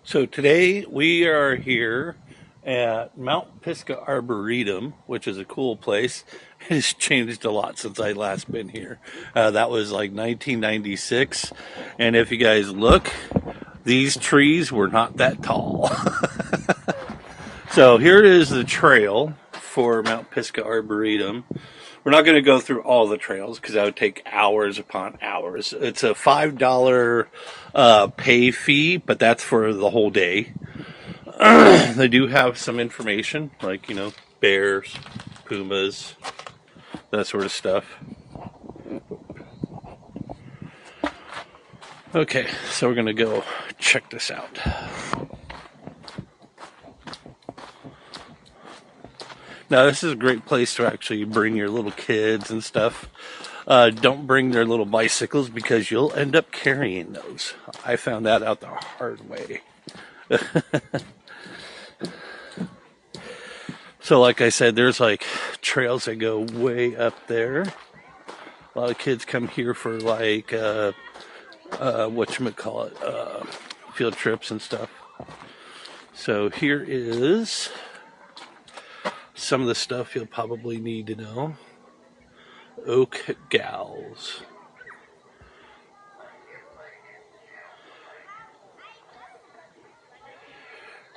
So today we are here at Mount Pisgah Arboretum, which is a cool place. It's changed a lot since I last been here. That was like 1996, and if you guys look, these trees were not that tall. So here is the trail for Mount Pisgah Arboretum. We're not going to go through all the trails because that would take hours upon hours. It's a $5 pay fee, but that's for the whole day. They do have some information, like, bears, pumas, that sort of stuff. Okay, so we're going to go check this out. Now, this is a great place to actually bring your little kids and stuff. Don't bring their little bicycles because you'll end up carrying those. I found that out the hard way. So like I said, there's like trails that go way up there. A lot of kids come here for like, field trips and stuff. So here is some of the stuff you'll probably need to know. Oak gals.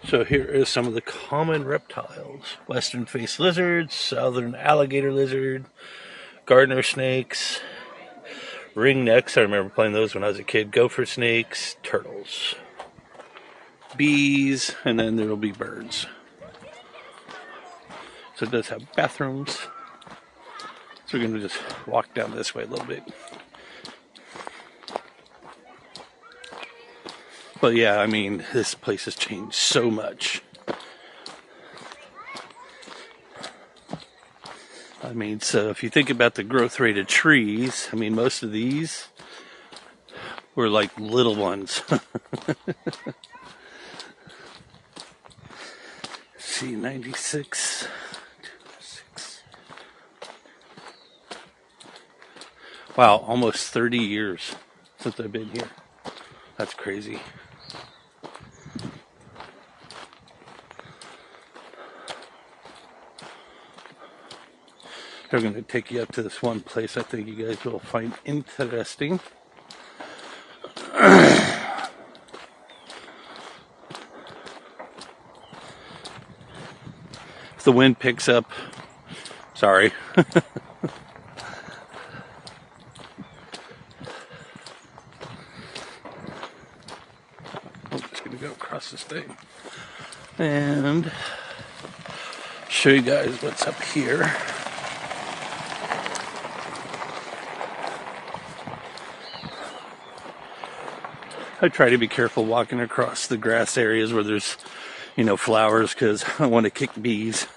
So here is some of the common reptiles. Western face lizards, southern alligator lizard, gardener snakes, ringnecks. I remember playing those when I was a kid. Gopher snakes, turtles, bees, and then there will be birds. So it does have bathrooms. So we're going to just walk down this way a little bit. But yeah, I mean, this place has changed so much. I mean, so if you think about the growth rate of trees, I mean, most of these were like little ones. See, 96. Wow, almost 30 years since I've been here. That's crazy. They're going to take you up to this one place I think you guys will find interesting. If the wind picks up, sorry. I'm just going to go across this thing and show you guys what's up here. I try to be careful walking across the grass areas where there's, flowers, because I want to kick bees,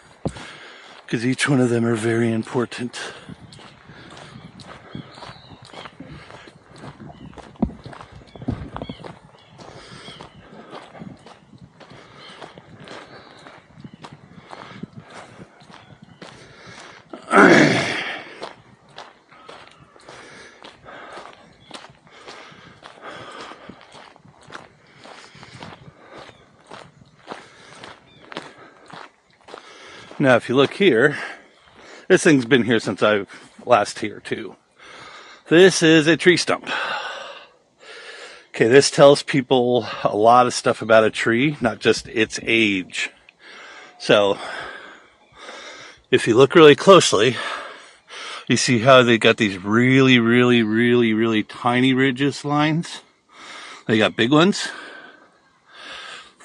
because each one of them are very important. Now, if you look here, this thing's been here since I've last here too. This is a tree stump. Okay, this tells people a lot of stuff about a tree, not just its age. So, if you look really closely, you see how they got these really, really, really, really tiny ridges lines. They got big ones.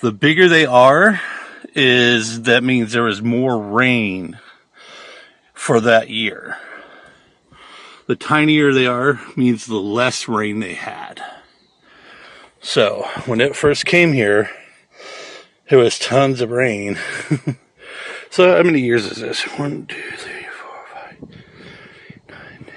The bigger they are, that means there was more rain for that year. The tinier they are means the less rain they had. So when it first came here, there was tons of rain. So how many years is this? 1, 2, 3, 4, 5, 9, 10, 11.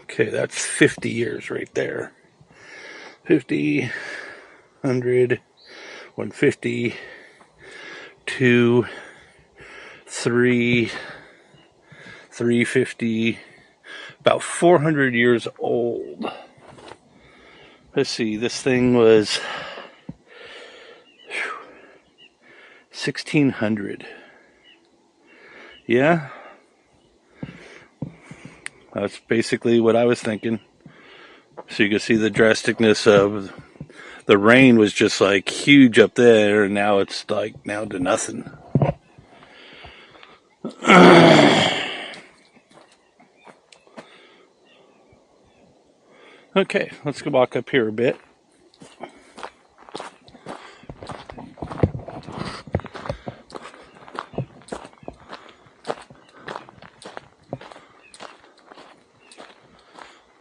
Okay, that's 50 years right there. 50, 100, 150, 2, 3, 350, about 400 years old. Let's see, this thing was 1600. Yeah, that's basically what I was thinking. So you can see the drasticness of the rain was just like huge up there, and now it's like now to nothing. Okay, let's go walk up here a bit.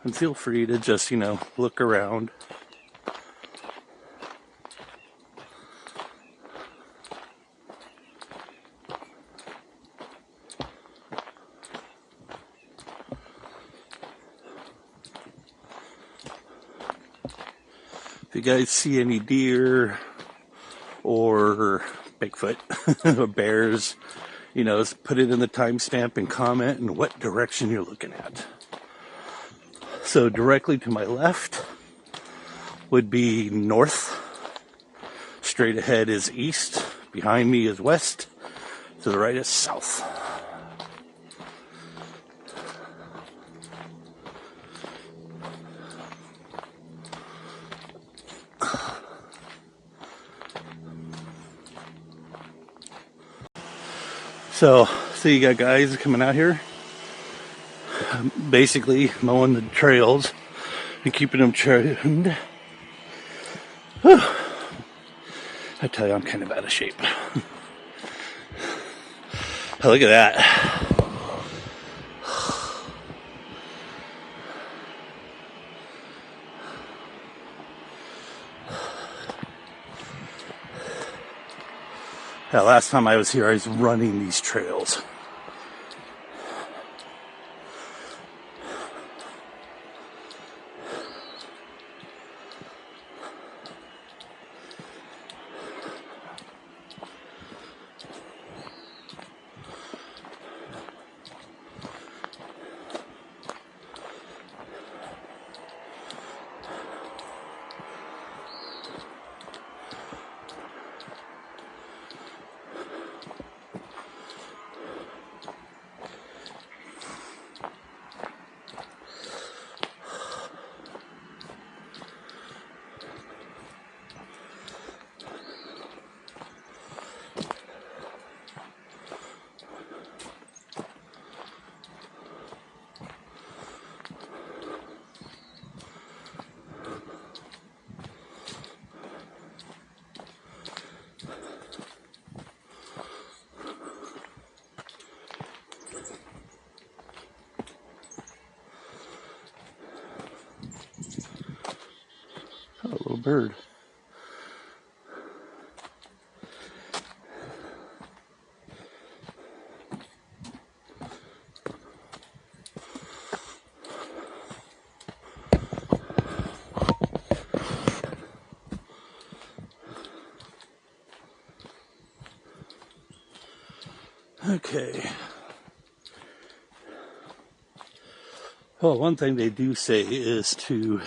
And feel free to just, look around. If you guys see any deer or Bigfoot or bears, put it in the timestamp and comment and what direction you're looking at. So directly to my left would be north. Straight ahead is east. Behind me is west. To the right is south. So you got guys coming out here, basically mowing the trails and keeping them trimmed. I tell you, I'm kind of out of shape. Oh, look at that. Last time I was here, I was running these trails. Oh, a little bird. Okay. Well, one thing they do say is to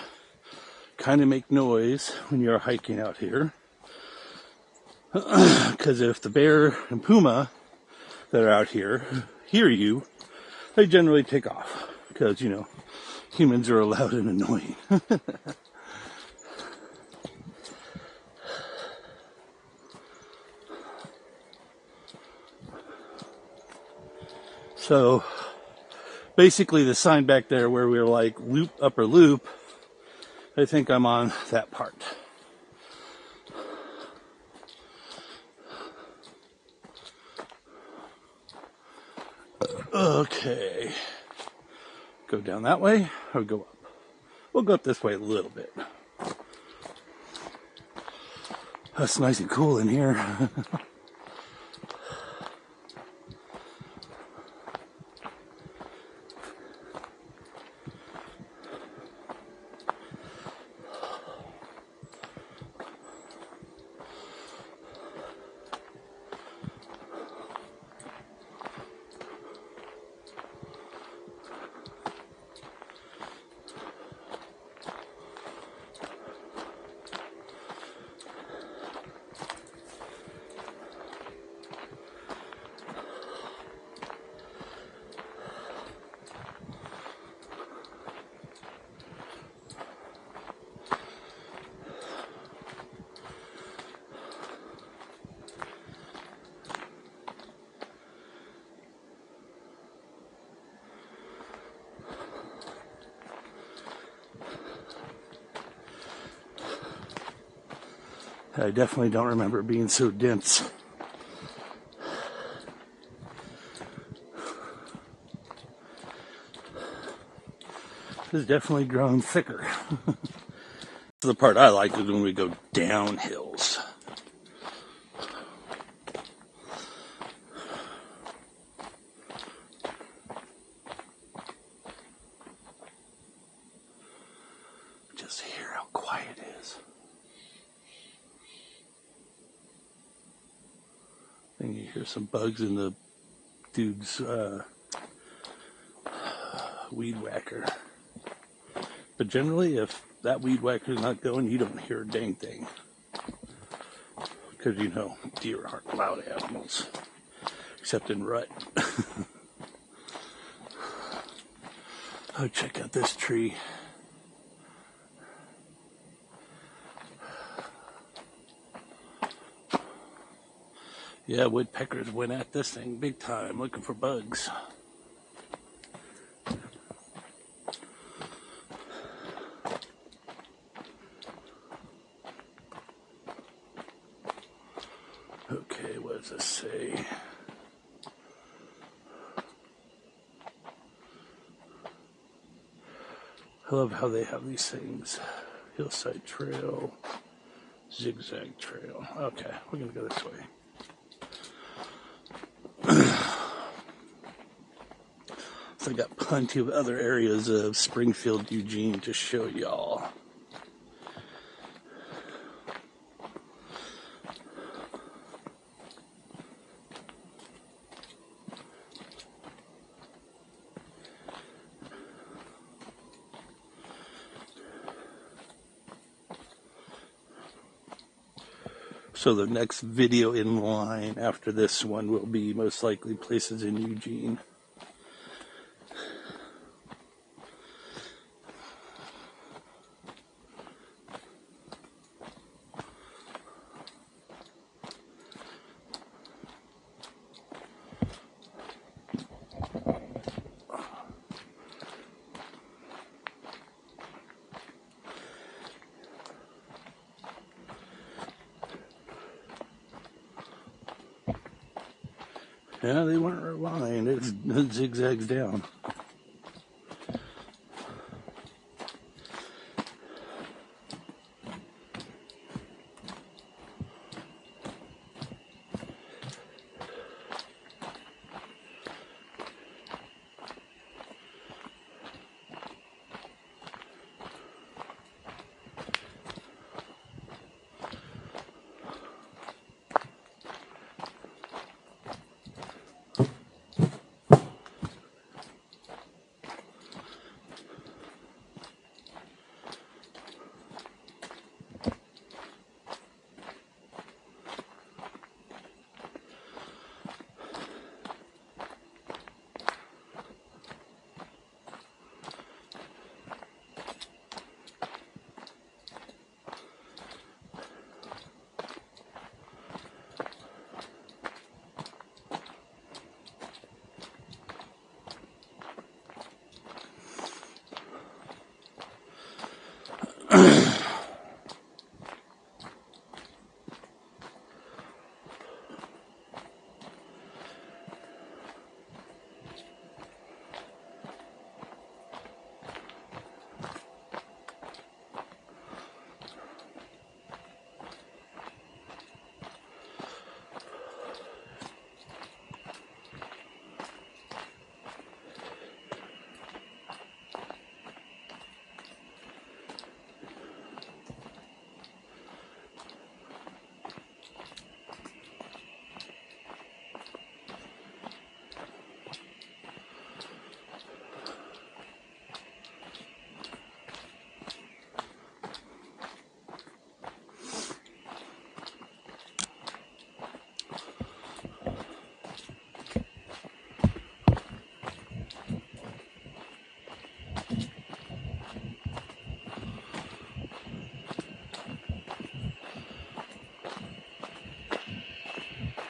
kind of make noise when you're hiking out here. Because if the bear and puma that are out here hear you, they generally take off. Because, humans are loud and annoying. So, basically the sign back there where we were like loop, upper loop, I think I'm on that part. Okay. Go down that way or go up? We'll go up this way a little bit. That's nice and cool in here. I definitely don't remember it being so dense. It's definitely grown thicker. The part I like is when we go down hills. Just hear how quiet it is. And you hear some bugs in the dude's weed whacker. But generally, if that weed whacker's not going, you don't hear a dang thing. Because, you know, deer aren't loud animals. Except in rut. Oh, check out this tree. Yeah, woodpeckers went at this thing big time, looking for bugs. Okay, what does this say? I love how they have these things. Hillside trail, zigzag trail. Okay, we're gonna go this way. So I got plenty of other areas of Springfield, Eugene to show y'all. So the next video in line after this one will be most likely places in Eugene. Yeah, they weren't aligned. It zigzags down.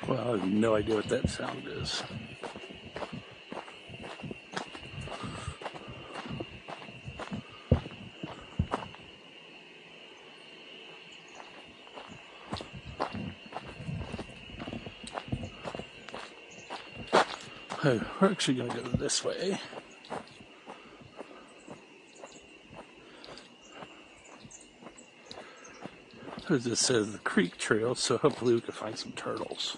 Well, I have no idea what that sound is. Oh, we're actually going to go this way. This says the creek trail, so hopefully we can find some turtles.